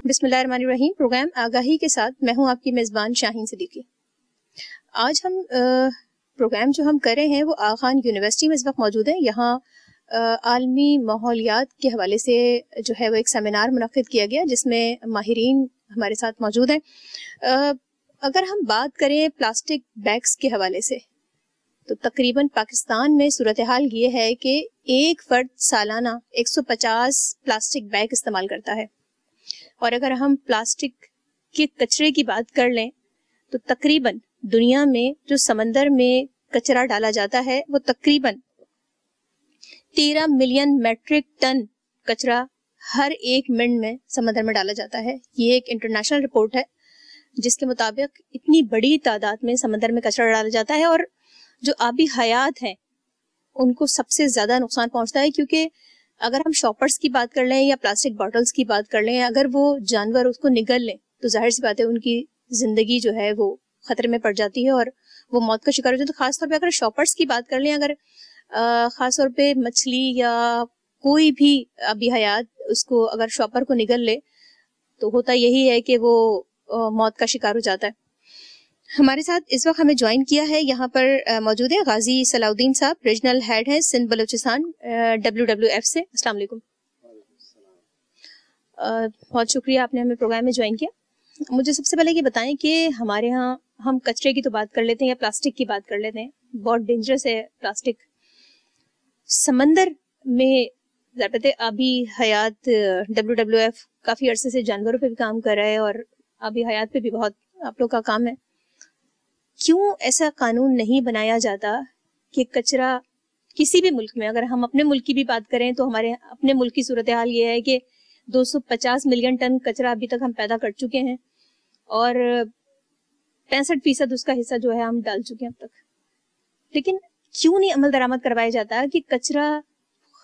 بسم اللہ الرحمن الرحیم. پروگرام آگاہی کے ساتھ میں ہوں آپ کی میزبان شاہین صدیقی. آج ہم پروگرام جو ہم کر رہے ہیں وہ آغا خان یونیورسٹی میں اس وقت موجود ہیں. یہاں عالمی ماحولیات کے حوالے سے جو ہے وہ ایک سیمینار منعقد کیا گیا جس میں ماہرین ہمارے ساتھ موجود ہیں. اگر ہم بات کریں پلاسٹک بیگز کے حوالے سے تو تقریباً پاکستان میں صورتحال یہ ہے کہ ایک فرد سالانہ 150 پلاسٹک بیگ استعمال کرتا ہے. اور اگر ہم پلاسٹک کے کچرے کی بات کر لیں تو تقریباً دنیا میں جو سمندر میں کچرا ڈالا جاتا ہے وہ تقریباً 13 ملین میٹرک ٹن کچرا ہر ایک منٹ میں سمندر میں ڈالا جاتا ہے. یہ ایک انٹرنیشنل رپورٹ ہے جس کے مطابق اتنی بڑی تعداد میں سمندر میں کچرا ڈالا جاتا ہے اور جو آبی حیات ہیں ان کو سب سے زیادہ نقصان پہنچتا ہے. کیونکہ اگر ہم شاپرز کی بات کر لیں یا پلاسٹک باٹلز کی بات کر لیں, اگر وہ جانور اس کو نگل لیں تو ظاہر سی بات ہے ان کی زندگی جو ہے وہ خطرے میں پڑ جاتی ہے اور وہ موت کا شکار ہو جاتی ہے. خاص طور پہ اگر شاپرز کی بات کر لیں, اگر خاص طور پہ مچھلی یا کوئی بھی آبی حیات اس کو اگر شاپر کو نگل لے تو ہوتا یہی ہے کہ وہ موت کا شکار ہو جاتا ہے. ہمارے ساتھ اس وقت ہمیں جوائن کیا ہے یہاں پر موجود ہے غازی صلاح الدین صاحب, ریجنل ہیڈ ہیں سندھ بلوچستان WWF سے. السلام علیکم. بہت شکریہ آپ نے ہمیں پروگرام میں جوائن کیا. مجھے سب سے پہلے یہ بتائیں کہ ہمارے ہاں ہم کچرے کی تو بات کر لیتے ہیں یا پلاسٹک کی بات کر لیتے ہیں, بہت ڈینجرس ہے پلاسٹک. سمندر میں ضرورت آبی حیات WWF کافی عرصے سے جانوروں پہ بھی کام کر رہا ہے اور آبی حیات پہ بھی بہت آپ لوگ کا کام ہے. کیوں ایسا قانون نہیں بنایا جاتا کہ کچرا کسی بھی ملک میں, اگر ہم اپنے ملک کی بھی بات کریں تو ہمارے اپنے ملک کی صورتحال یہ ہے کہ 250 ملین ٹن کچرا ابھی تک ہم پیدا کر چکے ہیں اور 65% اس کا حصہ جو ہے ہم ڈال چکے ہیں اب تک. لیکن کیوں نہیں عمل درآمد کروایا جاتا کہ کچرا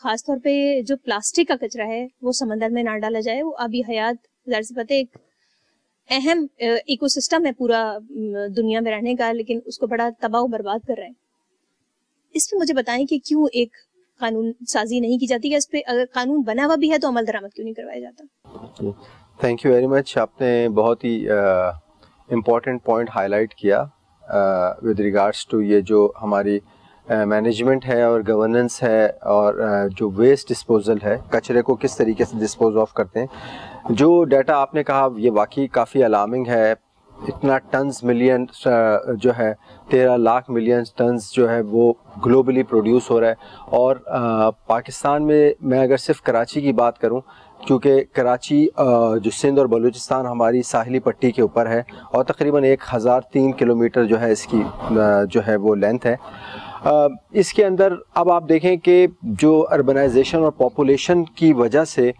خاص طور پہ جو پلاسٹک کا کچرا ہے وہ سمندر میں نہ ڈالا جائے. وہ آبی حیات ظاہر سی بات ہے ایک اہم ایکو سسٹم ہے پورا دنیا میں رہنے کا, لیکن اس کو بڑا تباہ و برباد کر رہے ہیں. اس پہ مجھے بتائیں کہ کیوں ایک قانون سازی نہیں کی جاتی, کہ اس پہ اگر قانون بنا ہوا بھی ہے تو عمل درآمد کیوں نہیں کروایا جاتا؟ Thank you very much. آپ نے بہت ہی امپورٹنٹ پوائنٹ ہائی لائٹ کیا ود ریگارڈس ٹو یہ جو ہماری مینجمنٹ ہے اور گورننس ہے اور جو ویسٹ ڈسپوزل ہے, کچرے کو کس طریقے سے ڈسپوز آف کرتے ہیں. جو ڈیٹا آپ نے کہا یہ واقعی کافی الارمنگ ہے. اتنا ٹنز ملین جو ہے 13 لاکھ ملین ٹنز جو ہے وہ گلوبلی پروڈیوس ہو رہا ہے. اور پاکستان میں اگر صرف کراچی کی بات کروں, کیونکہ کراچی جو سندھ اور بلوچستان ہماری ساحلی پٹی کے اوپر ہے اور تقریباً 1003 کلومیٹر جو ہے اس کی جو ہے وہ لینتھ ہے. اس کے اندر اب آپ دیکھیں کہ جو اربنائزیشن اور پاپولیشن کی وجہ سے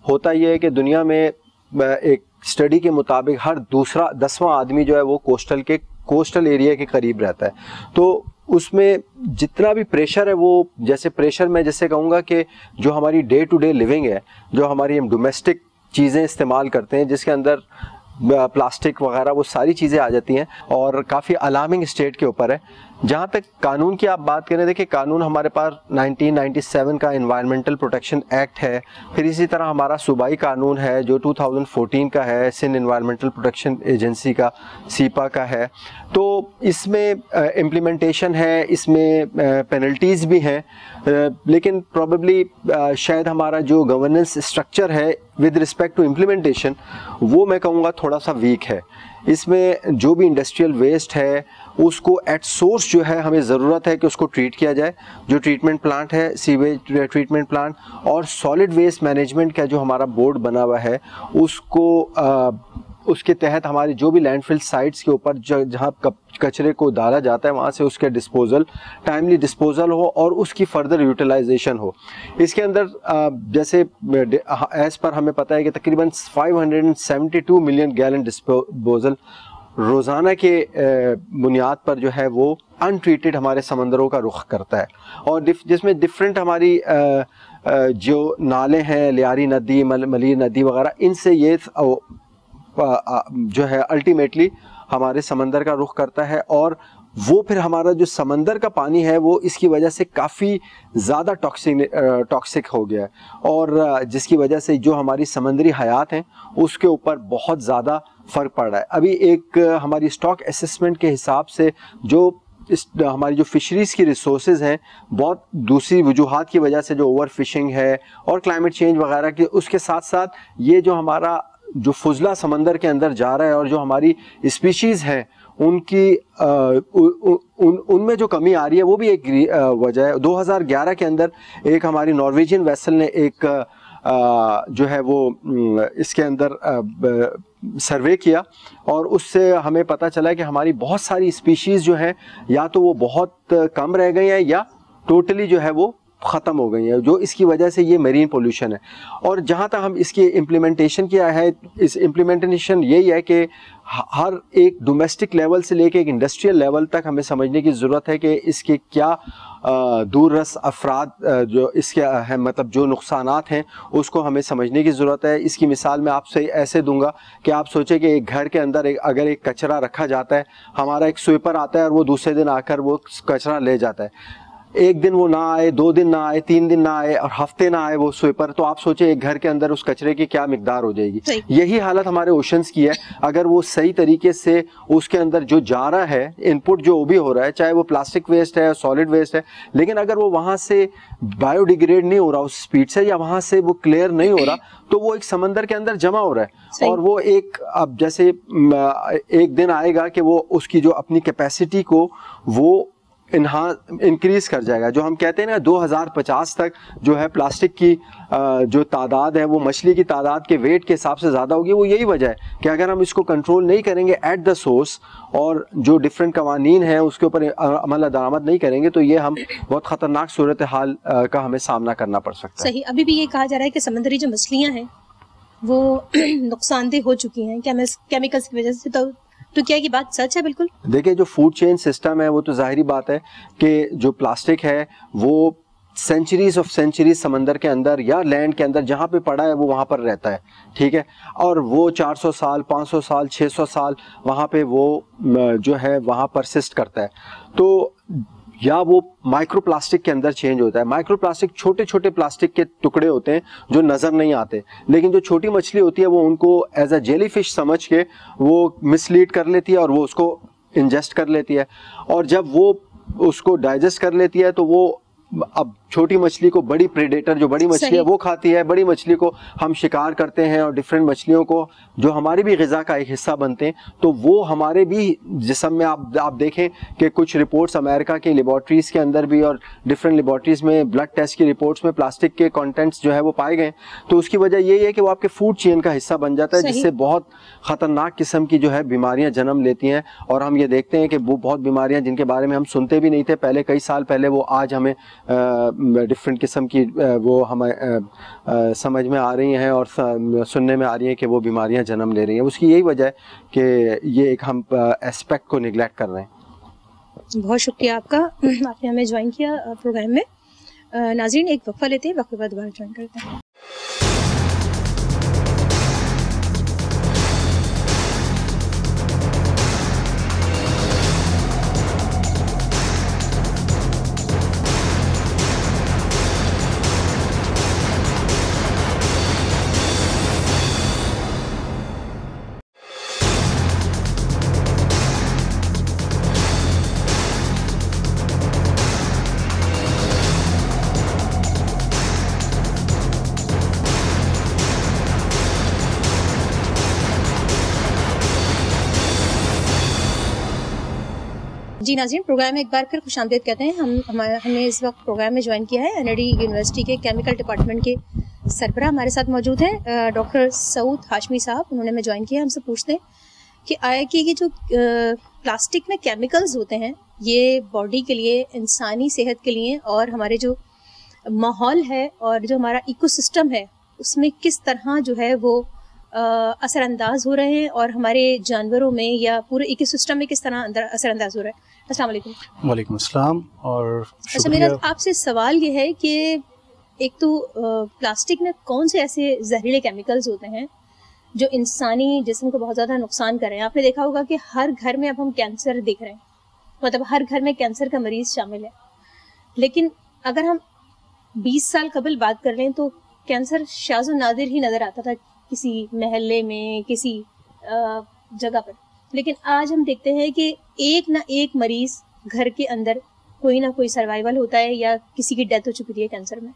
ہوتا یہ ہے کہ دنیا میں ایک اسٹڈی کے مطابق ہر دوسرا 10واں آدمی جو ہے وہ کوسٹل ایریا کے قریب رہتا ہے. تو اس میں جتنا بھی پریشر ہے وہ جیسے پریشر میں جیسے کہوں گا کہ جو ہماری ڈے ٹو ڈے لیونگ ہے, جو ہماری ہم ڈومیسٹک چیزیں استعمال کرتے ہیں جس کے اندر پلاسٹک وغیرہ وہ ساری چیزیں آ جاتی ہیں اور کافی الارمنگ اسٹیٹ کے اوپر ہے. جہاں تک قانون کی آپ بات کریں, دیکھیں قانون ہمارے پاس 1997 کا انوائرمنٹل پروٹیکشن ایکٹ ہے, پھر اسی طرح ہمارا صوبائی قانون ہے جو 2014 کا ہے, سندھ انوائرمنٹل پروٹیکشن ایجنسی کا سیپا کا ہے. تو اس میں امپلیمنٹیشن ہے, اس میں پینلٹیز بھی ہیں, لیکن پروبیبلی شاید ہمارا جو گورننس اسٹرکچر ہے ود رسپیکٹ ٹو امپلیمنٹیشن وہ میں کہوں گا تھوڑا سا ویک ہے. اس میں جو بھی انڈسٹریل ویسٹ ہے اس کو ایٹ سورس جو ہے ہمیں ضرورت ہے کہ اس کو ٹریٹ کیا جائے. جو ٹریٹمنٹ پلانٹ ہے, سیویج ٹریٹمنٹ پلانٹ اور سالڈ ویسٹ مینجمنٹ کا جو ہمارا بورڈ بنا ہوا ہے اس کو اس کے تحت ہماری جو بھی لینڈ فل سائٹس کے اوپر جہاں کچرے کو ڈالا جاتا ہے وہاں سے اس کے ڈسپوزل ٹائملی ڈسپوزل ہو اور اس کی فردر یوٹیلائزیشن ہو. اس کے اندر جیسے ایز پر ہمیں پتہ ہے کہ تقریباً 572 ملین گیلن ڈسپوزل روزانہ کے بنیاد پر جو ہے وہ ان ٹریٹڈ ہمارے سمندروں کا رخ کرتا ہے. اور جس میں ڈفرینٹ ہماری جو نالے ہیں, لیاری ندی, ملیر ندی وغیرہ, ان سے یہ جو ہے الٹیمیٹلی ہمارے سمندر کا رخ کرتا ہے اور وہ پھر ہمارا جو سمندر کا پانی ہے وہ اس کی وجہ سے کافی زیادہ ٹاکسک ہو گیا ہے، اور جس کی وجہ سے جو ہماری سمندری حیات ہیں اس کے اوپر بہت زیادہ فرق پڑ رہا ہے. ابھی ایک ہماری اسٹاک اسسمنٹ کے حساب سے جو ہماری جو فشریز کی ریسورسز ہیں، بہت دوسری وجوہات کی وجہ سے جو اوور فشنگ ہے اور کلائمیٹ چینج وغیرہ کی، اس کے ساتھ ساتھ یہ جو ہمارا جو فضلہ سمندر کے اندر جا رہا ہے اور جو ہماری اسپیشیز ہیں ان کی ان میں جو کمی آ رہی ہے وہ بھی ایک وجہ ہے. 2011 کے اندر ایک ہماری نارویجین ویسل نے ایک جو ہے وہ اس کے اندر سروے کیا، اور اس سے ہمیں پتہ چلا کہ ہماری بہت ساری اسپیشیز جو ہیں یا تو وہ بہت کم رہ گئی ہیں یا ٹوٹلی جو ہے وہ ختم ہو گئی ہیں، جو اس کی وجہ سے یہ میرین پولوشن ہے. اور جہاں تک ہم اس کی امپلیمنٹیشن کیا ہے، اس امپلیمنٹیشن یہی ہے کہ ہر ایک ڈومیسٹک لیول سے لے کے ایک انڈسٹریل لیول تک ہمیں سمجھنے کی ضرورت ہے کہ اس کے کیا دور رس افراد جو اس کے مطلب جو نقصانات ہیں اس کو ہمیں سمجھنے کی ضرورت ہے. اس کی مثال میں آپ سے ایسے دوں گا کہ آپ سوچیں کہ ایک گھر کے اندر اگر ایک کچرا رکھا جاتا ہے، ہمارا ایک سویپر آتا ہے اور وہ دوسرے دن آ کر وہ کچرا لے جاتا ہے. ایک دن وہ نہ آئے، 2 دن نہ آئے، 3 دن نہ آئے اور ہفتے نہ آئے وہ سویپر، تو آپ سوچیں ایک گھر کے اندر اس کچرے کی کیا مقدار ہو جائے گی. یہی حالت ہمارے اوشنز کی ہے. اگر وہ صحیح طریقے سے اس کے اندر جو جا رہا ہے ان پٹ جو بھی ہو رہا ہے، چاہے وہ پلاسٹک ویسٹ ہے، سالڈ ویسٹ ہے، لیکن اگر وہ وہاں سے بایو ڈیگریڈ نہیں ہو رہا اس سپیڈ سے، یا وہاں سے وہ کلیئر نہیں ہو رہا، تو وہ ایک سمندر کے اندر جمع ہو رہا ہے. اور وہ ایک اب جیسے ایک دن آئے گا کہ وہ اس کی جو اپنی کیپیسٹی کو وہ انکریز کر جائے گا. جو ہم کہتے ہیں نا 2050 تک جو ہے پلاسٹک کی جو تعداد ہے وہ مچھلی کی تعداد کے ویٹ کے حساب سے زیادہ ہوگی. وہ یہی وجہ ہے کہ اگر ہم اس کو کنٹرول نہیں کریں گے ایٹ دا سورس، اور جو ڈفرینٹ قوانین ہیں اس کے اوپر عمل درآمد نہیں کریں گے، تو یہ ہم بہت خطرناک صورتحال کا ہمیں سامنا کرنا پڑ سکتا ہے. صحیح. ابھی بھی یہ کہا جا رہا ہے کہ سمندری جو مچھلیاں ہیں وہ نقصان دہ ہو چکی ہیں کیمیکلز کی وجہ سے، تو کیا یہ بات سچ ہے؟ بالکل. دیکھیں جو فوڈ چین سسٹم ہے وہ تو ظاہری بات ہے کہ جو پلاسٹک ہے وہ سینچریز آف سینچریز سمندر کے اندر یا لینڈ کے اندر جہاں پہ پڑا ہے وہ وہاں پر رہتا ہے، ٹھیک ہے، اور وہ 400 سال 500 سال 600 سال وہاں پہ وہ جو ہے وہاں پرسسٹ کرتا ہے. تو یا وہ مائکرو پلاسٹک کے اندر چینج ہوتا ہے. مائکرو پلاسٹک چھوٹے چھوٹے پلاسٹک کے ٹکڑے ہوتے ہیں جو نظر نہیں آتے، لیکن جو چھوٹی مچھلی ہوتی ہے وہ ان کو ایز اے جیلی فش سمجھ کے وہ مس لیڈ کر لیتی ہے اور وہ اس کو انجسٹ کر لیتی ہے. اور جب وہ اس کو ڈائجسٹ کر لیتی ہے تو وہ اب چھوٹی مچھلی کو بڑی پریڈیٹر جو بڑی مچھلی ہے وہ کھاتی ہے، بڑی مچھلی کو ہم شکار کرتے ہیں، اور ڈفرینٹ مچھلیوں کو جو ہماری بھی غذا کا ایک حصہ بنتے ہیں، تو وہ ہمارے بھی جسم میں آپ دیکھیں کہ کچھ رپورٹس امریکہ کے لیبارٹریز کے اندر بھی اور ڈفرینٹ لیبارٹریز میں بلڈ ٹیسٹ کی رپورٹس میں پلاسٹک کے کانٹینٹس جو ہے وہ پائے گئے. تو اس کی وجہ یہی ہے کہ وہ آپ کے فوڈ چین کا حصہ بن جاتا ہے، جس سے بہت خطرناک قسم کی جو ہے بیماریاں جنم لیتی ہیں. اور ہم یہ دیکھتے ہیں کہ وہ بہت بیماریاں جن کے بارے میں ہم سنتے بھی نہیں تھے پہلے، کئی سال پہلے، وہ آج ہمیں ڈفرینٹ قسم کی وہ ہمیں سمجھ میں آ رہی ہیں اور سننے میں آ رہی ہیں کہ وہ بیماریاں جنم لے رہی ہیں. اس کی یہی وجہ ہے کہ یہ ایک ہم اسپیکٹ کو نگلیکٹ کر رہے ہیں. بہت شکریہ آپ کا، آپ نے ہمیں جوائن کیا پروگرام میں. ناظرین ایک وقفہ لیتے ہیں، وقفے بعد دوبارہ جوائن کرتے ہیں. جی ناظرین، پروگرام میں ایک بار پھر خوش آمدید کہتے ہیں. ہمیں اس وقت پروگرام میں جوائن کیا ہے NID یونیورسٹی کے کیمیکل ڈپارٹمنٹ کے سربراہ ہمارے ساتھ موجود ہیں ڈاکٹر سعود ہاشمی صاحب. انہوں نے ہمیں جوائن کیا. ہم سے پوچھتے ہیں کہ آیا کہ یہ جو پلاسٹک میں کیمیکلز ہوتے ہیں یہ باڈی کے لیے، انسانی صحت کے لیے اور ہمارے جو ماحول ہے اور جو ہمارا ایکو سسٹم ہے اس میں کس طرح جو ہے وہ اثر انداز ہو رہے ہیں، اور ہمارے جانوروں میں یا پورے ایکو سسٹم میں کس طرح اثر انداز ہو رہا ہے. السلام علیکم. وعلیکم السلام. اور اچھا، میرا آپ سے سوال یہ ہے کہ ایک تو پلاسٹک میں کون سے ایسے زہریلے کیمیکلز ہوتے ہیں جو انسانی جسم کو بہت زیادہ نقصان کر رہے ہیں؟ آپ نے دیکھا ہوگا کہ ہر گھر میں اب ہم کینسر دیکھ رہے ہیں، مطلب ہر گھر میں کینسر کا مریض شامل ہے. لیکن اگر ہم 20 سال قبل بات کر لیں تو کینسر شاذ و نادر ہی نظر آتا تھا کسی محلے میں, کسی جگہ پر. لیکن آج ہم دیکھتے ہیں کہ ایک نہ ایک مریض گھر کے اندر کوئی نہ کوئی سروائیول ہوتا ہے یا کسی کی ڈیتھ ہو چکی ہے کینسر میں.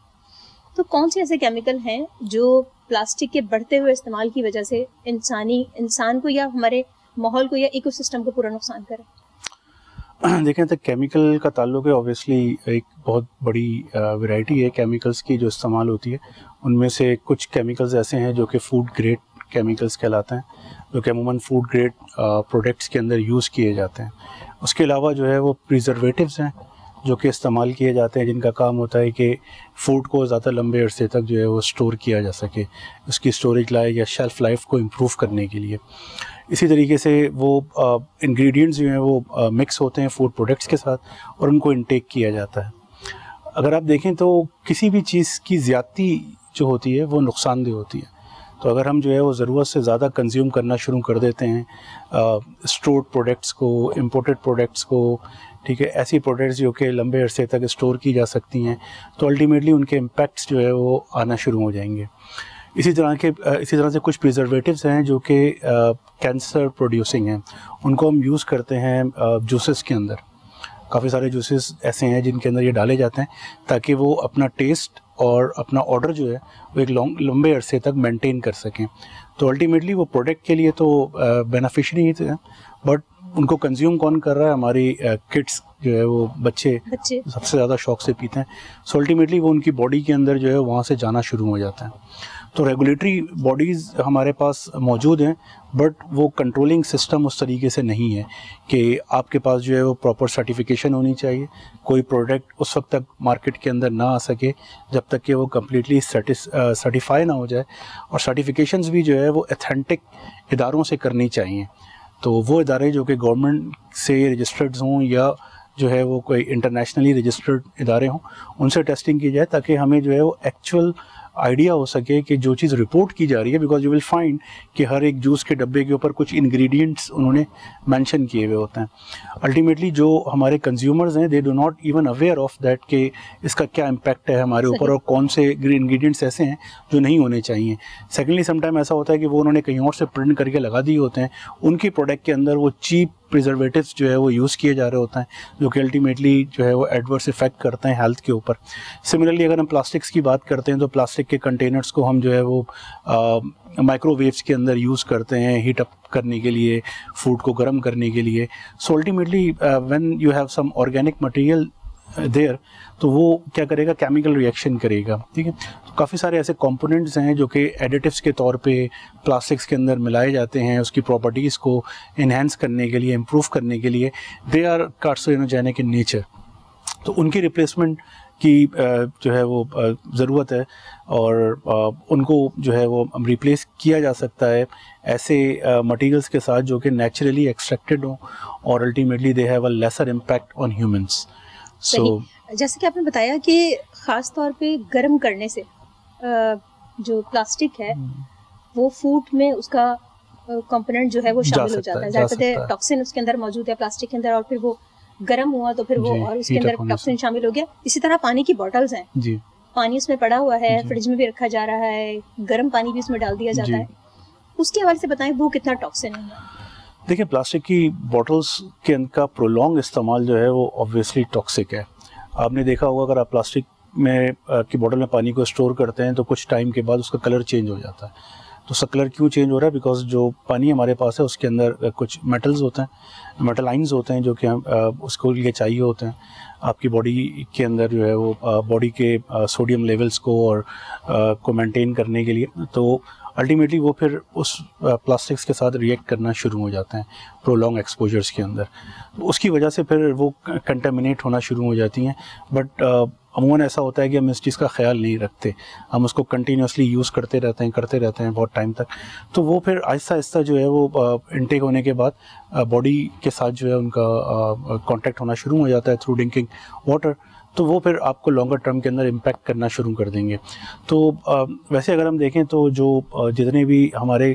تو کون سے ایسے کیمیکل ہیں جو پلاسٹک کے بڑھتے ہوئے استعمال کی وجہ سے انسان کو یا ہمارے ماحول کو یا ایکو سسٹم کو پورا نقصان کرے؟ دیکھیں تو کیمیکل کا تعلق ہے اوبیسلی ایک بہت بڑی ورائٹی ہے کیمیکلز کی جو استعمال ہوتی ہے. ان میں سے کچھ کیمیکلز ایسے ہیں جو کہ فوڈ گریڈ کیمیکلز کہلاتے ہیں, جو کہ عموماً فوڈ گریڈ پروڈکٹس کے اندر یوز کیے جاتے ہیں. اس کے علاوہ جو ہے وہ پریزرویٹیوز ہیں جو کہ استعمال کیے جاتے ہیں, جن کا کام ہوتا ہے کہ فوڈ کو زیادہ لمبے عرصے تک جو ہے وہ اسٹور کیا جا سکے, اس کی اسٹوریج لائف یا شیلف لائف کو امپروو کرنے کے لیے. اسی طریقے سے وہ انگریڈینٹس جو ہیں وہ مکس ہوتے ہیں فوڈ پروڈکٹس کے ساتھ اور ان کو انٹیک کیا جاتا ہے. اگر آپ دیکھیں تو کسی بھی چیز کی زیادتی جو ہوتی ہے وہ نقصان دہ ہوتی ہے. تو اگر ہم جو ہے وہ ضرورت سے زیادہ کنزیوم کرنا شروع کر دیتے ہیں اسٹورڈ پروڈکٹس کو, امپورٹڈ پروڈکٹس کو, ٹھیک ہے, ایسی پروڈکٹس جو کہ لمبے عرصے تک اسٹور کی جا سکتی ہیں, تو الٹیمیٹلی ان کے امپیکٹس جو ہے وہ آنا شروع ہو جائیں گے. اسی طرح سے کچھ پریزرویٹیوز ہیں جو کہ کینسر پروڈیوسنگ ہیں. ان کو ہم یوز کرتے ہیں جوسز کے اندر. کافی سارے جوسز ایسے ہیں جن کے اندر یہ ڈالے جاتے ہیں تاکہ وہ اپنا ٹیسٹ اور اپنا آرڈر جو ہے وہ ایک لمبے عرصے تک مینٹین کر سکیں. تو الٹیمیٹلی وہ پروڈکٹ کے لیے تو بینیفیشری ہی تھے, بٹ ان کو کنزیوم کون کر رہا ہے؟ ہماری کڈس جو ہے وہ بچے سب سے زیادہ شوق سے پیتے ہیں. سو الٹیمیٹلی وہ ان کی باڈی کے اندر جو ہے وہاں سے جانا شروع ہو جاتا ہے. تو ریگولیٹری باڈیز ہمارے پاس موجود ہیں, بٹ وہ کنٹرولنگ سسٹم اس طریقے سے نہیں ہے کہ آپ کے پاس جو ہے وہ پراپر سرٹیفیکیشن ہونی چاہیے. کوئی پروڈکٹ اس وقت تک مارکیٹ کے اندر نہ آ سکے جب تک کہ وہ کمپلیٹلی سرٹیفائی نہ ہو جائے, اور سرٹیفیکیشنز بھی جو ہے وہ اتھینٹک اداروں سے کرنی چاہیے. تو وہ ادارے جو کہ گورنمنٹ سے رجسٹرڈ ہوں یا جو ہے وہ کوئی انٹرنیشنلی رجسٹرڈ ادارے ہوں, ان سے ٹیسٹنگ کی جائے تاکہ ہمیں جو ہے وہ ایکچوئل آئیڈیا ہو سکے کہ جو چیز رپورٹ کی جا رہی ہے, بیکاز یو ول فائنڈ کہ ہر ایک جوس کے ڈبے کے اوپر کچھ انگریڈینٹس انہوں نے مینشن کیے ہوئے ہوتے ہیں. الٹیمیٹلی جو ہمارے کنزیومرز ہیں they do not even aware of that کہ اس کا کیا امپیکٹ ہے ہمارے اوپر اور کون سے انگریڈینٹس ایسے ہیں جو نہیں ہونے چاہیے. سیکنڈلی سم ٹائم ایسا ہوتا ہے کہ وہ انہوں نے کہیں اور سے پرنٹ کر کے لگا دیے ہوتے ہیں, ان کی پروڈکٹ کے اندر وہ چیپ پریزرویٹیوز جو ہے وہ یوز کیے جا رہے ہوتے ہیں جو کہ الٹیمیٹلی جو ہے وہ ایڈورس افیکٹ کرتے ہیں ہیلتھ کے اوپر. سملرلی اگر ہم پلاسٹکس کی بات کرتے ہیں تو پلاسٹک کے کنٹینرز کو ہم جو ہے وہ مائکرو ویوز کے اندر یوز کرتے ہیں ہیٹ اپ کرنے کے لیے, فوڈ کو گرم کرنے کے لیے. So ultimately when you have some organic material there, تو وہ کیا کرے گا, کیمیکل ریئیکشن کرے گا. ٹھیک ہے, تو کافی سارے ایسے کمپوننٹس ہیں جو کہ ایڈیٹیوس کے طور پہ پلاسٹکس کے اندر ملائے جاتے ہیں اس کی پراپرٹیز کو انہینس کرنے کے لیے, امپروو کرنے کے لیے. They are carcinogenic in nature. تو ان کی ریپلیسمنٹ کی جو ہے وہ ضرورت ہے, اور ان کو جو ہے وہ ریپلیس کیا جا سکتا ہے ایسے مٹیریلس کے ساتھ جو کہ نیچرلی ایکسٹریکٹڈ ہوں اور ultimately they have a lesser impact on humans. جیسے کہ آپ نے بتایا کہ خاص طور پہ گرم کرنے سے جو پلاسٹک ہے وہ فوڈ میں اس کا کمپوننٹ جو ہے وہ شامل ہو جاتا ہے. ظاہر ہے ٹاکسن اس کے اندر موجود ہے پلاسٹک کے اندر, اور پھر وہ گرم ہوا تو پھر وہ اور اس کے اندر ٹاکسن شامل ہو گیا. اسی طرح پانی کی بوٹلز ہیں, پانی اس میں پڑا ہوا ہے, فریج میں بھی رکھا جا رہا ہے, گرم پانی بھی اس میں ڈال دیا جاتا ہے. اس کے حوالے سے بتائیں وہ کتنا ٹاکسن ہے؟ دیکھیں پلاسٹک کی بوٹلز کے کا پرولونگ استعمال جو ہے وہ آبویسلی ٹاکسک ہے. آپ نے دیکھا ہوگا اگر آپ پلاسٹک میں کی بوٹل میں پانی کو اسٹور کرتے ہیں تو کچھ ٹائم کے بعد اس کا کلر چینج ہو جاتا ہے. تو اس کا کلر کیوں چینج ہو رہا ہے؟ بیکاز جو پانی ہمارے پاس ہے اس کے اندر کچھ میٹلز ہوتے ہیں, میٹلائنز ہوتے ہیں جو کہ اس کو لیے چاہیے ہوتے ہیں آپ کی باڈی کے اندر جو ہے وہ باڈی کے سوڈیم لیولز کو اور کو مینٹین کرنے کے لیے. تو الٹیمیٹلی وہ پھر اس پلاسٹکس کے ساتھ ریئیکٹ کرنا شروع ہو جاتے ہیں پرولونگ ایکسپوجرس کے اندر. اس کی وجہ سے پھر وہ کنٹامینیٹ ہونا شروع ہو جاتی ہیں. بٹ عموماً ایسا ہوتا ہے کہ ہم اس چیز کا خیال نہیں رکھتے, ہم اس کو کنٹینیوسلی یوز کرتے رہتے ہیں بہت ٹائم تک. تو وہ پھر آہستہ آہستہ جو ہے وہ انٹیک ہونے کے بعد باڈی کے ساتھ جو ہے ان کا کانٹیکٹ ہونا شروع ہو جاتا ہے تھرو ڈرنکنگ واٹر. تو وہ پھر آپ کو لانگر ٹرم کے اندر امپیکٹ کرنا شروع کر دیں گے. تو ویسے اگر ہم دیکھیں تو جو جتنے بھی ہمارے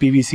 PVC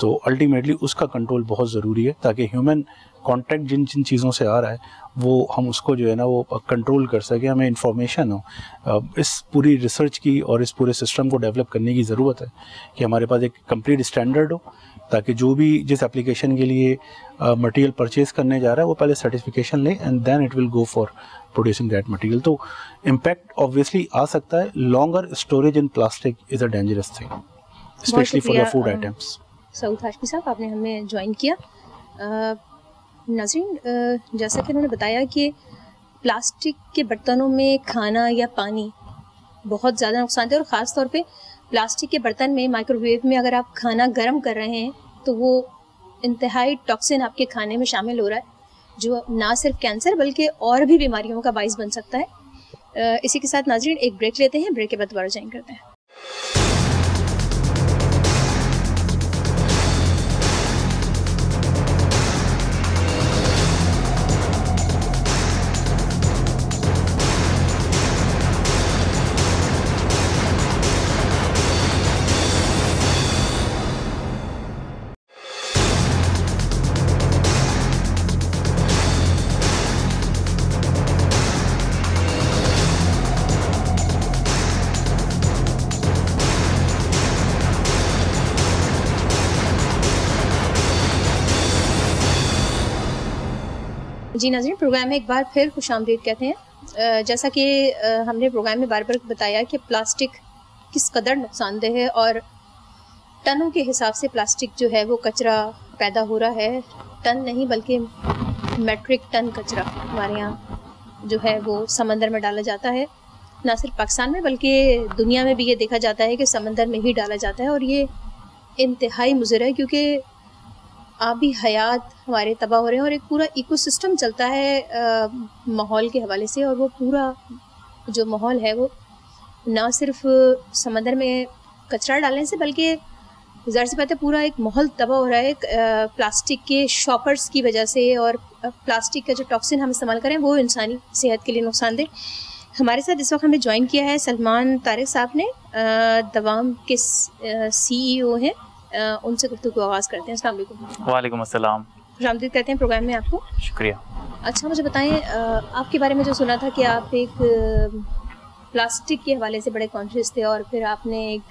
تو الٹیمیٹلی اس کا کنٹرول بہت ضروری ہے تاکہ ہیومن کانٹیکٹ جن چیزوں سے آ رہا ہے وہ ہم اس کو جو ہے نا وہ کنٹرول کر سکیں. ہمیں انفارمیشن ہو. اس پوری ریسرچ کی اور اس پورے سسٹم کو ڈیولپ کرنے کی ضرورت ہے کہ ہمارے پاس ایک کمپلیٹ اسٹینڈرڈ ہو تاکہ جو بھی جس اپلیکیشن کے لیے مٹیریل پرچیز کرنے جا رہا ہے وہ پہلے سرٹیفکیشن لے and then it will go for producing that material. تو امپیکٹ آبویسلی آ سکتا ہے. Longer storage in plastic is a dangerous thing especially for the food items. Saud Hashmi sahab آپ نے ہمیں جوائن کیا. ناظرین جیسا کہ انہوں نے بتایا کہ پلاسٹک کے برتنوں میں کھانا یا پانی بہت زیادہ نقصان دہ، اور خاص طور پہ پلاسٹک کے برتن میں مائکرو ویو میں اگر آپ کھانا گرم کر رہے ہیں تو وہ انتہائی ٹاکسن آپ کے کھانے میں شامل ہو رہا ہے جو نہ صرف کینسر بلکہ اور بھی بیماریوں کا باعث بن سکتا ہے. اسی کے ساتھ ناظرین ایک بریک لیتے ہیں، بریک کے بعد دوبارہ جوائن کرتے ہیں. جی ناظرین، پروگرام میں ایک بار پھر خوش آمدید کہتے ہیں. جیسا کہ ہم نے پروگرام میں بار بار بتایا کہ پلاسٹک کس قدر نقصان دہ ہے اور ٹنوں کے حساب سے پلاسٹک جو ہے وہ کچرا پیدا ہو رہا ہے. ٹن نہیں بلکہ میٹرک ٹن کچرا ہمارے یہاں جو ہے وہ سمندر میں ڈالا جاتا ہے. نہ صرف پاکستان میں بلکہ دنیا میں بھی یہ دیکھا جاتا ہے کہ سمندر میں ہی ڈالا جاتا ہے، اور یہ انتہائی مضر ہے کیونکہ آبی حیات ہمارے تباہ ہو رہے ہیں اور ایک پورا ایکو سسٹم چلتا ہے ماحول کے حوالے سے، اور وہ پورا جو ماحول ہے وہ نہ صرف سمندر میں کچرا ڈالنے سے بلکہ ظاہر سی بات ہے پورا ایک ماحول تباہ ہو رہا ہے پلاسٹک کے شاپرز کی وجہ سے، اور پلاسٹک کا جو ٹاکسن ہم استعمال کریں وہ انسانی صحت کے لیے نقصان دہ. ہمارے ساتھ اس وقت ہمیں جوائن کیا ہے سلمان طارق صاحب نے، دوام کے CEO ہیں. ان سے گفتگو کو آغاز کرتے ہیں. السلام علیکم. وعلیکم السلام. خوش آمدید کہتے ہیں پروگرام میں آپ کو. شکریہ. اچھا مجھے بتائیں، آپ کے بارے میں جو سنا تھا کہ آپ ایک پلاسٹک کے حوالے سے بڑے کانشیس تھے اور پھر آپ نے ایک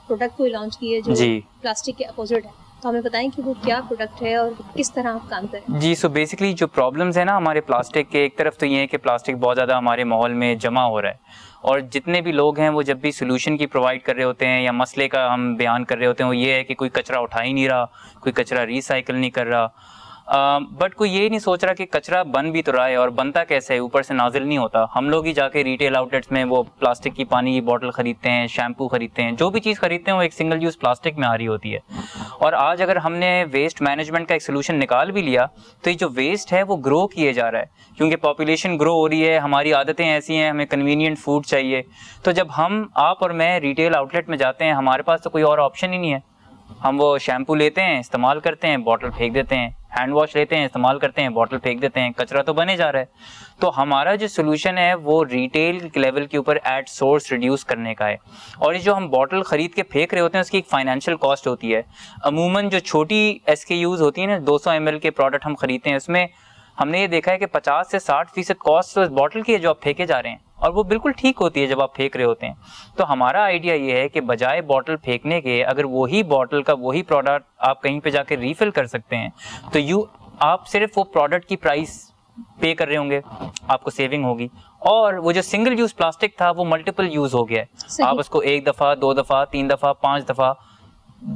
پروڈکٹ کو لانچ کیا جو پلاسٹک کے اپوزٹ ہے، تو ہمیں بتائیں کہ وہ کیا پروڈکٹ ہے اور کس طرح آپ کام کریں. جی سو بیسکلی جو پرابلمز ہیں نا ہمارے پلاسٹک کے، ایک طرف تو یہ ہے کہ پلاسٹک بہت زیادہ ہمارے ماحول میں جمع ہو رہا ہے، اور جتنے بھی لوگ ہیں وہ جب بھی سولوشن کی پرووائڈ کر رہے ہوتے ہیں یا مسئلے کا ہم بیان کر رہے ہوتے ہیں وہ یہ ہے کہ کوئی کچرا اٹھا ہی نہیں رہا، کوئی کچرا ریسائیکل نہیں کر رہا، بٹ کوئی یہ نہیں سوچ رہا کہ کچرا بن بھی تو رہا ہے اور بنتا کیسے ہے، اوپر سے نازل نہیں ہوتا. ہم لوگ ہی جا کے ریٹیل آؤٹلیٹس میں وہ پلاسٹک کی پانی کی بوٹل خریدتے ہیں، شیمپو خریدتے ہیں، جو بھی چیز خریدتے ہیں وہ ایک سنگل یوز پلاسٹک میں آ رہی ہوتی ہے. اور آج اگر ہم نے ویسٹ مینجمنٹ کا ایک سولوشن نکال بھی لیا تو یہ جو ویسٹ ہے وہ گرو کیے جا رہا ہے کیونکہ پاپولیشن گرو ہو رہی ہے، ہماری عادتیں ایسی ہیں، ہمیں کنوینئنٹ فوڈ چاہیے. تو جب آپ اور میں ریٹیل آؤٹلیٹ میں جاتے ہیں ہمارے پاس تو کوئی اور آپشن ہی نہیں ہے. ہم وہ شیمپو لیتے ہیں، استعمال کرتے ہیں، بوٹل پھینک دیتے ہیں، ہینڈ واش لیتے ہیں، استعمال کرتے ہیں، بوٹل پھینک دیتے ہیں، کچرا تو بنے جا رہا ہے. تو ہمارا جو سولوشن ہے وہ ریٹیل لیول کے اوپر ایٹ سورس ریڈیوس کرنے کا ہے. اور یہ جو ہم بوٹل خرید کے پھینک رہے ہوتے ہیں اس کی ایک فائنینشیل کاسٹ ہوتی ہے. عموماً جو چھوٹی SKUs ہوتی ہیں نا 200 ml کے پروڈکٹ ہم خریدتے ہیں، اس میں ہم نے یہ دیکھا ہے کہ 50 سے 60% کاسٹ تو اس بوٹل کی ہے جو آپ پھینکے جا رہے ہیں، اور وہ بالکل ٹھیک ہوتی ہے جب آپ پھینک رہے ہوتے ہیں. تو ہمارا آئیڈیا یہ ہے کہ بجائے بوٹل پھینکنے کے اگر وہی بوٹل کا وہی پروڈکٹ آپ کہیں پہ جا کے ریفل کر سکتے ہیں تو آپ صرف وہ پروڈکٹ کی پرائس پے کر رہے ہوں گے، آپ کو سیونگ ہوگی. اور وہ جو سنگل یوز پلاسٹک تھا وہ ملٹیپل یوز ہو گیا ہے، آپ اس کو 1 دفعہ 2 دفعہ 3 دفعہ 5 دفعہ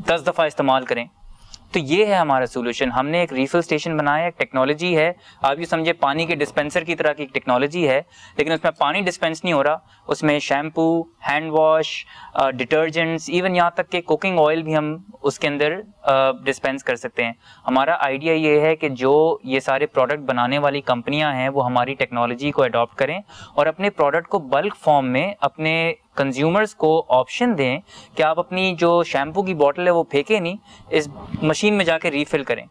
10 دفعہ استعمال کریں. تو یہ ہے ہمارا سولوشن. ہم نے ایک ریفل اسٹیشن بنایا ہے، ایک ٹیکنالوجی ہے، آپ یہ سمجھے پانی کے ڈسپینسر کی طرح کی ایک ٹیکنالوجی ہے، لیکن اس میں پانی ڈسپینس نہیں ہو رہا، اس میں shampoo, hand wash, detergents, even یہاں تک کہ کوکنگ آئل بھی ہم اس کے اندر ڈسپینس کر سکتے ہیں. ہمارا آئیڈیا یہ ہے کہ جو یہ سارے پروڈکٹ بنانے والی کمپنیاں ہیں وہ ہماری ٹیکنالوجی کو اڈاپٹ کریں اور اپنے پروڈکٹ کو بلک فارم میں اپنے کنزیومرز کو آپشن دیں کہ آپ اپنی جو شیمپو کی بوٹل ہے وہ پھینکیں نہیں، اس مشین میں جا کے ریفل کریں.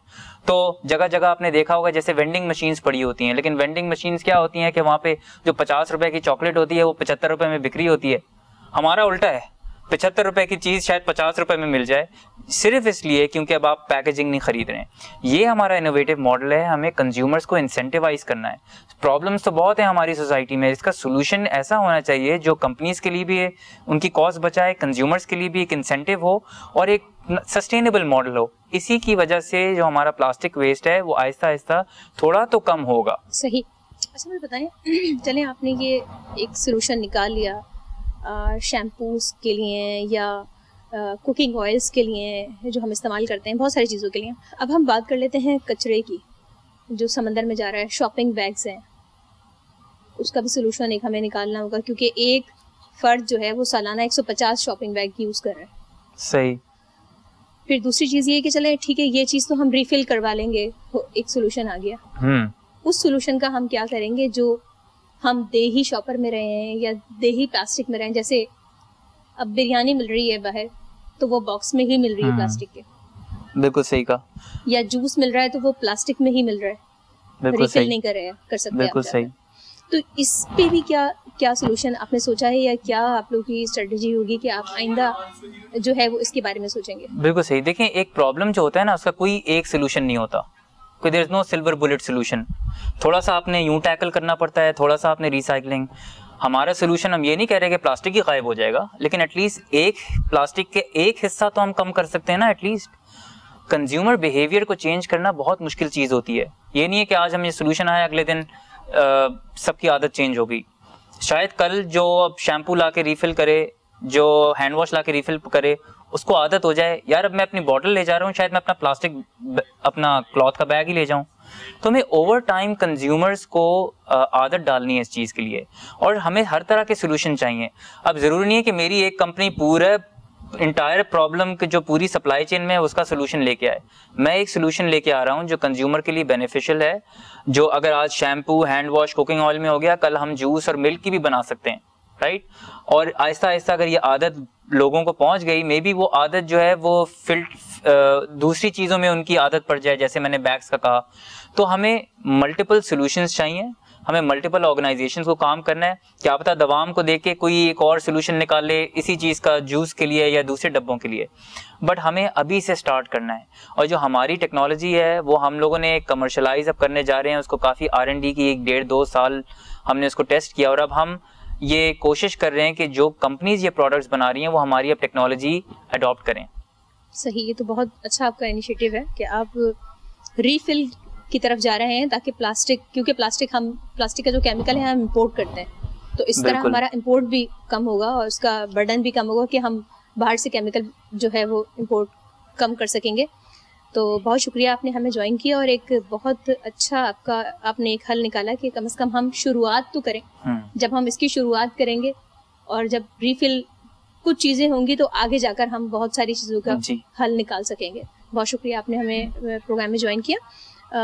تو جگہ جگہ آپ نے دیکھا ہوگا جیسے وینڈنگ مشینز پڑی ہوتی ہیں، لیکن وینڈنگ مشینز کیا ہوتی ہیں کہ وہاں پہ جو 50 روپے کی چاکلیٹ ہوتی ہے وہ 75 روپے میں بکری ہوتی ہے. ہمارا الٹا ہے، 75 روپے کی چیز شاید 50 روپے میں مل جائے, صرف اس لیے کیونکہ اب آپ پیکیجنگ نہیں خرید رہے ہیں. یہ ہمارا انوویٹو ماڈل ہے, ہمیں کنزیومرز کو انسینٹیوائز کرنا ہے. پرابلمس تو بہت ہیں ہماری سوسائٹی میں, اس کا سولوشن ایسا ہونا چاہیے جو کمپنیز کے لیے بھی ان کی کاسٹ بچائے, کنزیومرز کے لیے بھی ایک انسینٹیو ہو اور ایک سسٹینیبل ماڈل ہو. اسی کی وجہ سے جو ہمارا پلاسٹک ویسٹ ہے وہ آہستہ آہستہ تھوڑا تو کم ہوگا. صحیح. اچھا مجھے بتائیں, چلیں آپ نے یہ ایک سلوشن نکال لیا شیمپوز کے لیے یا کوکنگ آئلس کے لیے جو ہم استعمال کرتے ہیں, بہت ساری چیزوں کے لیے. اب ہم بات کر لیتے ہیں کچرے کی جو سمندر میں جا رہا ہے. شاپنگ بیگز ہیں, اس کا بھی سلوشن ایک ہمیں نکالنا ہوگا کیونکہ ایک فرد جو ہے وہ سالانہ 150 شاپنگ بیگ یوز کر رہا ہے. صحیح. پھر دوسری چیز یہ کہ چلیں ٹھیک ہے یہ چیز تو ہم ریفل کروا لیں گے, ایک سلوشن آ گیا. اس سلوشن کا ہم کیا کریں گے جو ہم دیہی شاپر میں رہے ہیں یا دیہی پلاسٹک میں رہے ہیں. جیسے اب بریانی مل رہی ہے باہر تو وہ باکس میں ہی مل رہی ہے پلاسٹک کے. بالکل صحیح کہا. یا جوس مل رہا ہے تو وہ پلاسٹک میں ہی مل رہا ہے, ریفل نہیں کر سکتے. بالکل صحیح. تو اس پہ بھی کیا سلوشن آپ نے سوچا ہے یا کیا آپ لوگوں کی اسٹریٹجی ہوگی کہ آپ آئندہ جو ہے وہ اس کے بارے میں سوچیں گے؟ بالکل صحیح. دیکھیں ایک پرابلم جو ہوتا ہے نا اس کا کوئی ایک سلوشن نہیں ہوتا, کوئی دیر از نو سلور بلٹ سلوشن. تھوڑا سا آپ نے یوں ٹیکل کرنا پڑتا ہے, تھوڑا سا آپ نے ریسائکلنگ. ہمارا سلوشن ہم یہ نہیں کہہ رہے کہ پلاسٹک ہی غائب ہو جائے گا, لیکن ایٹ لیسٹ ایک پلاسٹک کے ایک حصہ تو ہم کم کر سکتے ہیں نا. ایٹ لیسٹ کنزیومر بیہیویئر کو چینج کرنا بہت مشکل چیز ہوتی ہے. یہ نہیں ہے کہ آج ہم یہ سلوشن آیا اگلے دن سب کی عادت چینج ہو گئی. شاید کل جو اب شیمپو لا کے ریفل کرے, جو ہینڈ واش لا کے ریفل کرے, اس کو عادت ہو جائے یار اب میں اپنی بوٹل لے جا رہا ہوں, شاید میں اپنا پلاسٹک اپنا کلاتھ کا بیگ ہی لے جاؤں. تو ہمیں اوور ٹائم کنزیومرز کو عادت ڈالنی ہے اس چیز کے لیے, اور ہمیں ہر طرح کے سلوشن چاہیے. اب ضروری نہیں ہے کہ میری ایک کمپنی پورا انٹائر پرابلم کے جو پوری سپلائی چین میں اس کا سلوشن لے کے آئے. میں ایک سلوشن لے کے آ رہا ہوں جو کنزیومر کے لیے بینیفیشل ہے, جو اگر آج shampoo, hand wash, cooking oil میں ہو گیا, کل ہم جوس اور ملک کی بھی بنا سکتے ہیں, رائٹ. اور آہستہ آہستہ اگر یہ عادت لوگوں کو پہنچ گئی, مے بی وہ عادت جو ہے وہ دوسری چیزوں میں ان کی عادت پڑ جائے, جیسے میں نے بیگس کا کہا. تو ہمیں ملٹیپل سلوشنز چاہیے, ہمیں ملٹیپل آرگنائزیشنز کو کام کرنا ہے. کیا پتہ دوام کو دیکھ کے کوئی ایک اور سلوشن نکال لے اسی چیز کا, جوس کے لیے یا دوسرے ڈبوں کے لیے, بٹ ہمیں ابھی سے سٹارٹ کرنا ہے. اور جو ہماری ٹیکنالوجی ہے وہ ہم لوگوں نے کمرشلائز اب کرنے جا رہے ہیں, اس کو کافی R&D کی 1.5-2 سال ہم نے اس کو ٹیسٹ کیا, اور اب ہم یہ کوشش کر رہے ہیں کہ جو کمپنیز یہ پروڈکٹس بنا رہی ہیں وہ ہماری اب ٹیکنالوجی اڈاپٹ کریں. صحیح. یہ تو بہت اچھا آپ کا انیشیٹو ہے کہ آپ ریفل کی طرف جا رہے ہیں, تاکہ پلاسٹک, کیونکہ پلاسٹک کا جو کیمیکل ہے ہم امپورٹ کرتے ہیں, تو اس طرح ہمارا امپورٹ بھی کم ہوگا اور اس کا برڈن بھی کم ہوگا کہ ہم باہر سے کیمیکل جو ہے وہ امپورٹ کم کر سکیں گے. تو بہت شکریہ آپ نے ہمیں جوائن کیا, اور ایک بہت اچھا آپ نے ایک حل نکالا کہ کم از کم ہم شروعات تو کریں. جب ہم اس کی شروعات کریں گے اور جب ریفل کچھ چیزیں ہوں گی تو آگے جا کر ہم بہت ساری چیزوں کا حل نکال سکیں گے. بہت شکریہ آپ نے ہمیں پروگرام میں جوائن کیا.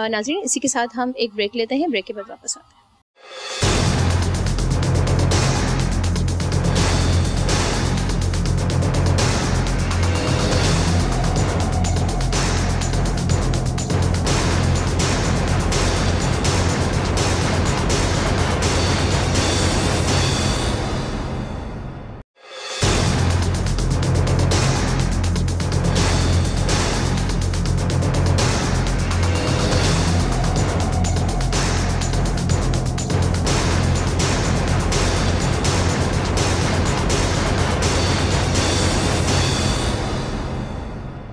ناظرین اسی کے ساتھ ہم ایک بریک لیتے ہیں, بریک کے بعد واپس آتے ہیں.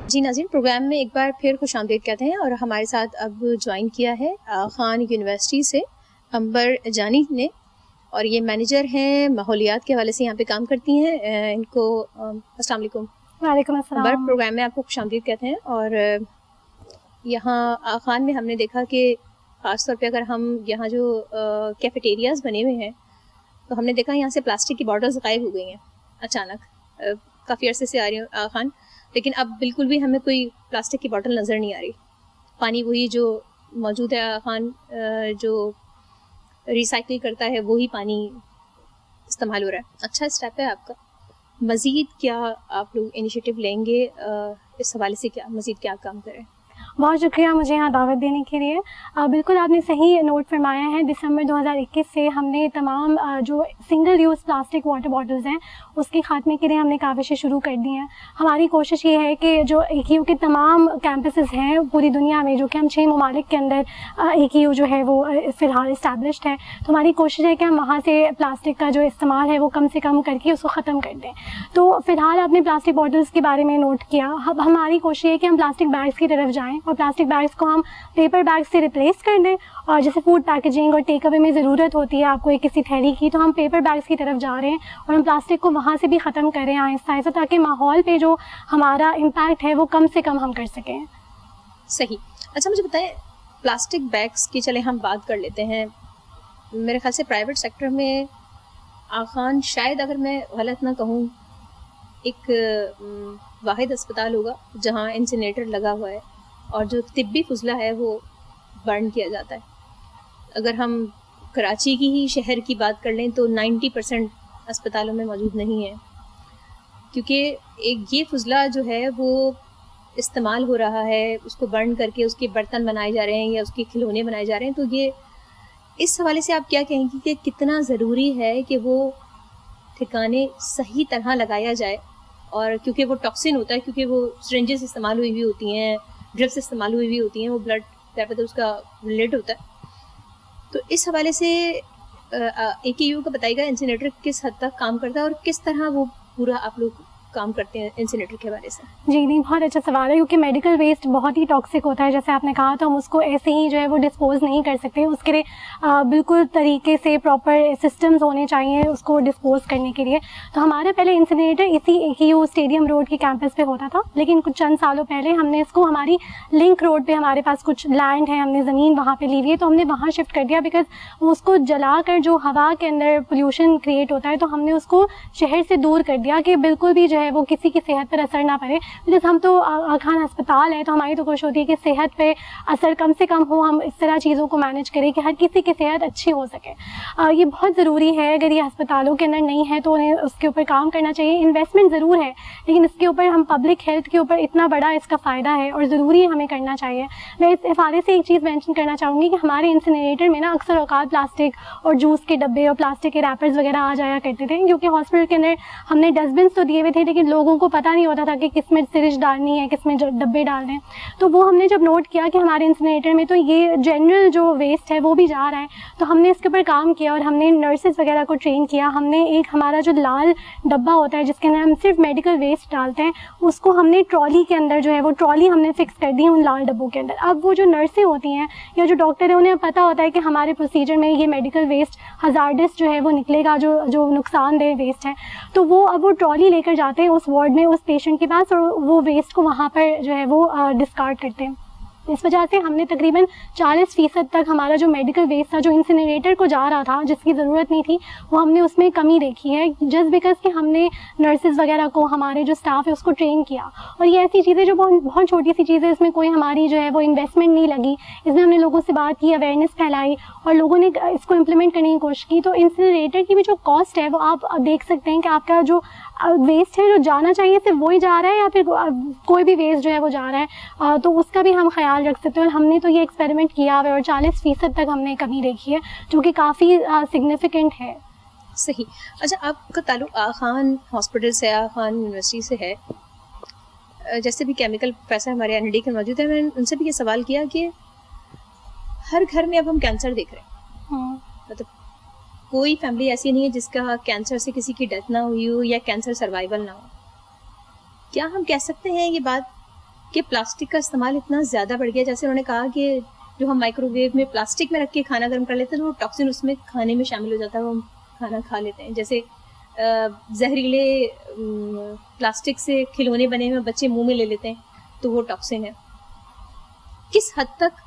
جی ناظرین, پروگرام میں ایک بار پھر خوش آمدید کہتے ہیں, اور ہمارے ساتھ اب جوائن کیا ہے خان یونیورسٹی سے امبر جانی نے, اور یہ مینیجر ہیں ماحولیات کے حوالے سے یہاں پہ کام کرتی ہیں. ان کو السلام علیکم. وعلیکم السلام. امبر پروگرام میں آپ کو خوش آمدید کہتے ہیں. اور یہاں خان میں ہم نے دیکھا کہ خاص طور پہ اگر ہم یہاں جو کیفیٹیریاز بنے ہوئے ہیں تو ہم نے دیکھا یہاں سے پلاسٹک کی باٹلز غائب ہو گئی ہیں اچانک, کافی عرصے سے آ رہی ہوں خان, لیکن اب بالکل بھی ہمیں کوئی پلاسٹک کی باٹل نظر نہیں آ رہی. پانی وہی جو موجود ہے خان, جو ریسائکل کرتا ہے وہی پانی استعمال ہو رہا ہے. اچھا اسٹیپ ہے آپ کا. مزید کیا آپ لوگ انیشیٹو لیں گے اس حوالے سے, کیا مزید کیا کام کریں؟ بہت شکریہ مجھے یہاں دعوت دینے کے لیے. بالکل آپ نے صحیح نوٹ فرمایا ہے. دسمبر 2021 سے ہم نے تمام جو single use plastic water bottles ہیں اس کے خاتمے کے لیے ہم نے کاوشیں شروع کر دی ہیں. ہماری کوشش یہ ہے کہ جو AKU کے تمام کیمپسز ہیں پوری دنیا میں, جو کہ ہم 6 ممالک کے اندر AKU جو ہے وہ فی الحال اسٹیبلشڈ ہے, تو ہماری کوشش ہے کہ ہم وہاں سے پلاسٹک کا جو استعمال ہے وہ کم سے کم کر کے اس کو ختم کر دیں. تو فی الحال آپ نے پلاسٹک بوٹلز کے بارے میں نوٹ کیا. اب ہماری کوشش یہ ہے کہ ہم پلاسٹک بیگس کی طرف جائیں اور پلاسٹک بیگس کو ہم پیپر بیگس سے ریپلیس کر دیں. اور جیسے فوڈ پیکیجنگ اور ٹیک اوے میں ضرورت ہوتی ہے آپ کو کسی تھیلی کی, تو ہم پیپر بیگس کی طرف جا رہے ہیں اور ہم پلاسٹک کو وہاں سے بھی ختم کر رہے ہیں آہستہ آہستہ, تاکہ ماحول پہ جو ہمارا امپیکٹ ہے وہ کم سے کم ہم کر سکیں. صحیح. اچھا مجھے بتائیں, پلاسٹک بیگس کی چلے ہم بات کر لیتے ہیں. میرے خیال سے پرائیویٹ سیکٹر میں آخان شاید, اگر میں غلط نہ کہوں, ایک واحد اسپتال ہوگا جہاں انسینیٹر لگا ہوا ہے اور جو طبی فضلہ ہے وہ برن کیا جاتا ہے. اگر ہم کراچی کی ہی شہر کی بات کر لیں تو 90% اسپتالوں میں موجود نہیں ہے, کیونکہ ایک یہ فضلہ جو ہے وہ استعمال ہو رہا ہے, اس کو برن کر کے اس کے برتن بنائے جا رہے ہیں یا اس کے کھلونے بنائے جا رہے ہیں. تو یہ اس حوالے سے آپ کیا کہیں گی کہ کتنا ضروری ہے کہ وہ ٹھکانے صحیح طرح لگایا جائے, اور کیونکہ وہ ٹاکسن ہوتا ہے, کیونکہ وہ سرنجز استعمال ہوئی ہوئی ہوتی ہیں, ڈرپس استعمال ہوئی ہوئی ہوتی ہیں, وہ بلڈ کیا کہتے ہیں اس کا لیڈ ہوتا ہے. تو اس حوالے سے AKU کا بتائیے گا انسینیٹر کس حد تک کام کرتا ہے اور کس طرح وہ پورا آپ لوگ کام کرتے ہیں انسینیٹر کے حوالے سے. جی نہیں, بہت اچھا سوال ہے, کیونکہ میڈیکل ویسٹ بہت ہی ٹاکسک ہوتا ہے جیسے آپ نے کہا, تو ہم اس کو ایسے ہی جو ہے وہ ڈسپوز نہیں کر سکتے. اس کے لیے بالکل طریقے سے پراپر سسٹمز ہونے چاہیے اس کو ڈسپوز کرنے کے لیے. تو ہمارا پہلے انسینیٹر اسی AKU اسٹیڈیم روڈ کے کیمپس پہ ہوتا تھا, لیکن کچھ چند سالوں پہلے ہم نے اس کو ہماری لنک روڈ پہ, ہمارے پاس کچھ لینڈ ہے, ہم نے زمین وہاں پہ لی ہوئی ہے, تو ہم نے وہاں شفٹ کر دیا, بیکاز اس کو جلا کر جو ہوا کے اندر پولوشن کریٹ ہوتا ہے, تو ہم نے اس کو شہر سے دور کر دیا کہ بالکل بھی جو ہے وہ کسی کی صحت پر اثر نہ پڑے. جیسے ہم تو خان ہسپتال ہے, تو ہماری تو کوشش ہوتی ہے کہ صحت پہ اثر کم سے کم ہو, ہم اس طرح چیزوں کو مینیج کریں کہ ہر کسی کی صحت اچھی ہو سکے. یہ بہت ضروری ہے. اگر یہ ہسپتالوں کے اندر نہیں ہے تو انہیں اس کے اوپر کام کرنا چاہیے. انویسٹمنٹ ضرور ہے, لیکن اس کے اوپر ہم پبلک ہیلتھ کے اوپر اتنا بڑا اس کا فائدہ ہے اور ضروری ہے, ہمیں کرنا چاہیے. میں اس حوالے سے ایک چیز مینشن کرنا چاہوں گی کہ ہمارے انسینیٹر میں نا اکثر اوقات پلاسٹک اور جوس کے ڈبے اور پلاسٹک کے ریپرز وغیرہ آ جایا کرتے تھے, کیونکہ ہاسپٹل کے اندر ہم نے ڈسٹ بنس تو دیے ہوئے تھے, لیکن لوگوں کو پتہ نہیں ہوتا تھا کہ کس میں سرنج ڈالنی ہے, کس میں ڈبے ڈالنے ہیں. تو وہ ہم نے جب نوٹ کیا کہ ہمارے انسینیٹر میں تو یہ جنرل جو ویسٹ ہے وہ بھی جا رہا ہے, تو ہم نے اس کے اوپر کام کیا اور ہم نے نرسز وغیرہ کو ٹرین کیا. ہم نے ایک ہمارا جو لال ڈبہ ہوتا ہے جس کے اندر ہم صرف میڈیکل ویسٹ ڈالتے ہیں, اس کو ہم نے ٹرالی کے اندر جو ہے وہ ٹرالی ہم نے فکس کر دی ان لال ڈبوں کے اندر. اب وہ جو نرسیں ہوتی ہیں یا جو ڈاکٹر ہیں, انہیں پتہ ہوتا ہے کہ ہمارے پروسیجر میں یہ میڈیکل ویسٹ ہزارڈس جو ہے وہ نکلے گا, جو نقصان دہ ویسٹ ہے, تو وہ اب وہ ٹرالی لے کر جاتے ہیں اس وارڈ میں اس پیشنٹ کے پاس, اور وہ ویسٹ کو وہاں پر جو ہے وہ ڈسکارڈ کرتے ہیں. اس وجہ سے ہم نے تقریباً 40% تک ہمارا جو میڈیکل ویسٹ تھا جو انسینیٹر کو جا رہا تھا, جس کی ضرورت نہیں تھی, وہ ہم نے اس میں کمی دیکھی ہے, جسٹ بیکاز کہ ہم نے نرسز وغیرہ کو, ہمارے جو اسٹاف ہے اس کو ٹرین کیا. اور یہ ایسی چیزیں جو بہت چھوٹی سی چیزیں, اس میں کوئی ہماری جو ہے وہ انویسٹمنٹ نہیں لگی, اس میں ہم نے لوگوں سے بات کی, اویئرنیس پھیلائی اور لوگوں نے اس کو امپلیمنٹ کرنے کی کوشش کی. تو انسینیٹر کی بھی جو کاسٹ ہے وہ آپ دیکھ سکتے ہیں کہ آپ کا جو ویسٹ ہے جو جانا چاہیے صرف وہی جا رہا ہے یا پھر کوئی بھی ویسٹ جو ہے وہ جا رہا ہے, تو اس کا بھی ہم خیال رکھ سکتے ہیں. اور ہم نے تو یہ ایکسپیریمنٹ کیا ہوا ہے اور 40% تک ہم نے کمی دیکھی ہے, جو کہ کافی سگنیفیکنٹ ہے. صحیح. اچھا, آپ کا تعلق خان ہاسپٹل سے, خان یونیورسٹی سے ہے, جیسے بھی کیمیکل پروفیسر ہمارے NLD کے موجود ہیں, میں نے ان سے بھی یہ سوال کیا کہ ہر گھر میں اب ہم کینسر دیکھ رہے ہیں, مطلب کوئی فیملی ایسی نہیں ہے جس کا کینسر سے کسی کی ڈیتھ نہ ہوئی ہو یا کینسر سروائیول نہ ہو. کیا ہم کہہ سکتے ہیں یہ بات کہ پلاسٹک کا استعمال اتنا زیادہ بڑھ گیا؟ جیسے انہوں نے کہا کہ جو ہم مائکرو ویو میں پلاسٹک میں رکھ کے کھانا گرم کر لیتے ہیں تو وہ ٹاکسن اس میں کھانے میں شامل ہو جاتا ہے, وہ ہم کھانا کھا لیتے ہیں. جیسے زہریلے پلاسٹک سے کھلونے بنے ہوئے بچے منہ میں لے لیتے ہیں تو وہ ٹاکسن ہے. کس حد تک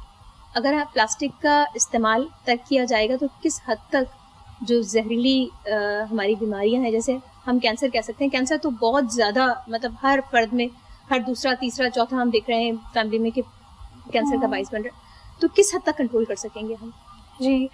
اگر آپ پلاسٹک کا استعمال ترک کیا جائے گا تو کس حد تک جو زہریلی ہماری بیماریاں ہیں, جیسے ہم کینسر کہہ سکتے ہیں, کینسر تو بہت زیادہ مطلب ہر فرد میں ہر دوسرا تیسرا چوتھا ہم دیکھ رہے ہیں فیملی میں کہ کینسر کا باعث بن رہا ہے, تو کس حد تک کنٹرول کر سکیں گے ہم؟ جی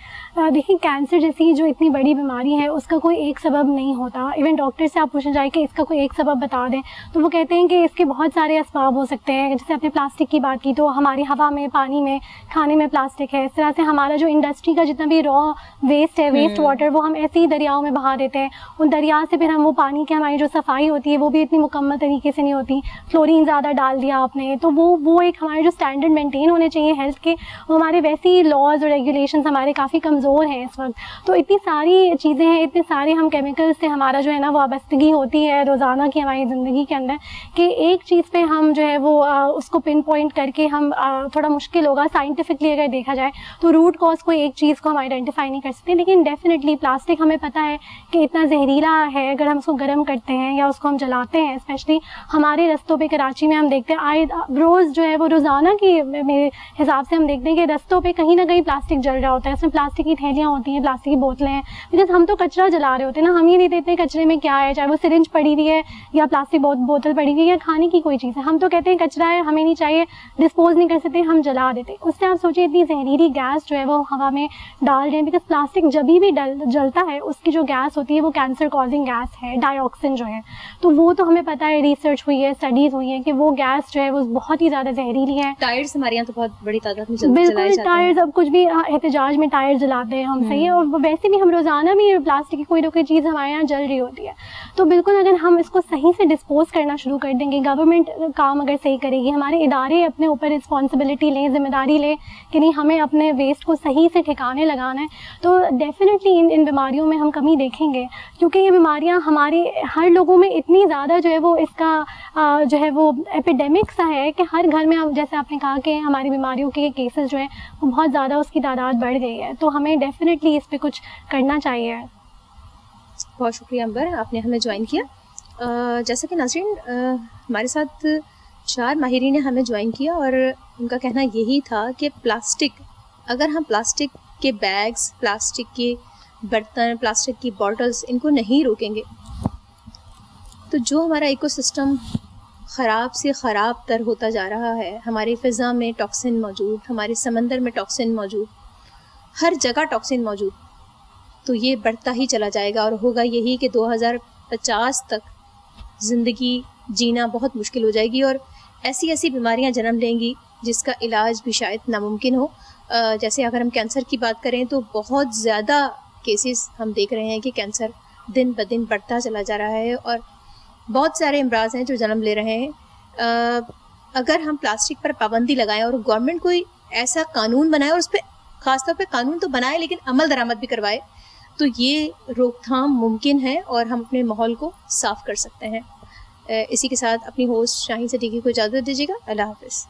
دیکھیے کینسر جیسی جو اتنی بڑی بیماری ہے اس کا کوئی ایک سبب نہیں ہوتا. ایون ڈاکٹر سے آپ پوچھنا چاہیں کہ اس کا کوئی ایک سبب بتا دیں تو وہ کہتے ہیں کہ اس کے بہت سارے اسباب ہو سکتے ہیں. جیسے آپ نے پلاسٹک کی بات کی تو ہماری ہوا میں, پانی میں, کھانے میں پلاسٹک ہے. اس طرح سے ہمارا جو انڈسٹری کا جتنا بھی را ویسٹ ہے, ویسٹ واٹر, وہ ہم ایسے ہی دریاؤں میں بہا دیتے ہیں. ان دریا سے پھر ہم وہ پانی کی ہماری جو صفائی ہوتی ہے وہ بھی اتنی مکمل طریقے سے نہیں ہوتی. فلورین زیادہ ڈال دیا آپ نے, تو وہ ایک ہمارے جو اسٹینڈرڈ مینٹین ہونے چاہیے ہیلتھ کے, وہ ہمارے ویسے ہی لاز اور ریگولیشنز ہمارے کافی کمزور ہیں اس وقت. تو اتنی ساری چیزیں ہیں, اتنے سارے ہم کیمیکل سے ہمارا جو ہے نا وابستگی ہوتی ہے روزانہ کی ہماری زندگی کے اندر, کہ ایک چیز پہ ہم جو ہے وہ اس کو پن پوائنٹ کر کے ہم تھوڑا مشکل ہوگا. سائنٹیفکلی اگر دیکھا جائے تو روٹ کاز کوئی ایک چیز کو ہم آئیڈینٹیفائی نہیں کر سکتے, لیکن ڈیفینیٹلی پلاسٹک ہمیں پتہ ہے کہ اتنا زہریلا ہے. اگر ہم اس کو گرم کرتے ہیں یا اس کو ہم جلاتے ہیں, اسپیشلی ہمارے رستوں پہ کراچی میں ہم دیکھتے ہیں روز جو ہے وہ روزانہ کی میرے حساب سے ہم دیکھتے ہیں کہ رستوں پہ کہیں نہ کہیں پلاسٹک جل رہا ہوتا ہے. اس میں پلاسٹک کی تھیلیاں ہوتی ہیں, پلاسٹک کی بوتلیں ہیں, بیکاز ہم تو کچرا جلا رہے ہوتے ہیں نا, ہم یہ نہیں دیکھتے کچرے میں کیا ہے, چاہے وہ سرنج پڑی ہوئی ہے یا پلاسٹک بوتل پڑی ہوئی ہے یا کھانے کی کوئی چیز ہے. ہم تو کہتے ہیں کچرا ہے, ہمیں نہیں چاہیے, ڈسپوز نہیں کر سکتے, ہم جلا دیتے. اس سے آپ سوچیں اتنی زہریلی گیس جو ہے وہ ہوا میں ڈال رہے ہیں, بیکاز پلاسٹک جب بھی جلتا ہے اس کی جو گیس ہوتی ہے وہ کینسر کازنگ گیس ہے, ڈائی آکسن جو ہے. تو وہ تو ہمیں پتہ ہے, ریسرچ ہوئی ہے, اسٹڈیز ہوئی ہیں کہ وہ گیس جو ہے وہ بہت ہی زیادہ زہریلی ہے. ٹائرز ہمارے یہاں تو بہت بڑی تعداد میں بالکل ٹائرز, اب کچھ بھی احتجاج میں ٹائر جلاتے ہیں ہم, صحیح ہے. اور ویسے بھی ہم روزانہ بھی پلاسٹک کی کوئی نہ کوئی چیز ہمارے یہاں جل رہی ہوتی ہے. تو بالکل اگر ہم اس کو صحیح سے ڈسپوز کرنا شروع کر دیں گے, گورنمنٹ کام اگر صحیح کرے گی, ہمارے ادارے اپنے اوپر رسپانسبلٹی لیں, ذمہ داری لیں کہ نہیں ہمیں اپنے ویسٹ کو صحیح سے ٹھکانے لگانا ہے, تو ڈیفینیٹلی ان بیماریوں میں ہم کمی دیکھیں گے. کیونکہ یہ بیماریاں ہمارے ہر لوگوں میں اتنی زیادہ جو ہے وہ اس کا جو ہے وہ ایپیڈیمک سا ہے کہ ہر گھر میں, جیسے آپ نے کہا کہ ہماری بیماریوں کے کیسز جو ہیں وہ بہت زیادہ اس کی تعداد بڑھ گئی ہے. تو ہمیں ڈیفینیٹلی اس پہ کچھ کرنا چاہیے. بہت شکریہ امبر, آپ نے ہمیں جوائن کیا. جیسا کہ ناظرین ہمارے ساتھ 4 ماہرین نے ہمیں جوائن کیا اور ان کا کہنا یہی تھا کہ پلاسٹک, اگر ہم پلاسٹک کے بیگز, پلاسٹک کے برتن, پلاسٹک کی بوٹلز ان کو نہیں روکیں گے تو جو ہمارا ایکو سسٹم خراب سے خراب تر ہوتا جا رہا ہے, ہماری فضا میں ٹاکسن موجود, ہمارے سمندر میں ٹاکسن موجود, ہر جگہ ٹاکسن موجود, تو یہ بڑھتا ہی چلا جائے گا. اور ہوگا یہی کہ 2050 تک زندگی جینا بہت مشکل ہو جائے گی اور ایسی ایسی بیماریاں جنم لیں گی جس کا علاج بھی شاید ناممکن ہو. جیسے اگر ہم کینسر کی بات کریں تو بہت زیادہ کیسز ہم دیکھ رہے ہیں کہ کینسر دن بدن بڑھتا چلا جا رہا ہے اور بہت سارے امراض ہیں جو جنم لے رہے ہیں. اگر ہم پلاسٹک پر پابندی لگائیں اور گورنمنٹ کوئی ایسا قانون بنائے, اور اس پہ خاص طور پہ قانون تو بنائے لیکن عمل درآمد بھی کروائے, تو یہ روک تھام ممکن ہے اور ہم اپنے ماحول کو صاف کر سکتے ہیں. اسی کے ساتھ اپنی ہوسٹ شاہین صدیقی کو اجازت دیجیے گا. اللہ حافظ.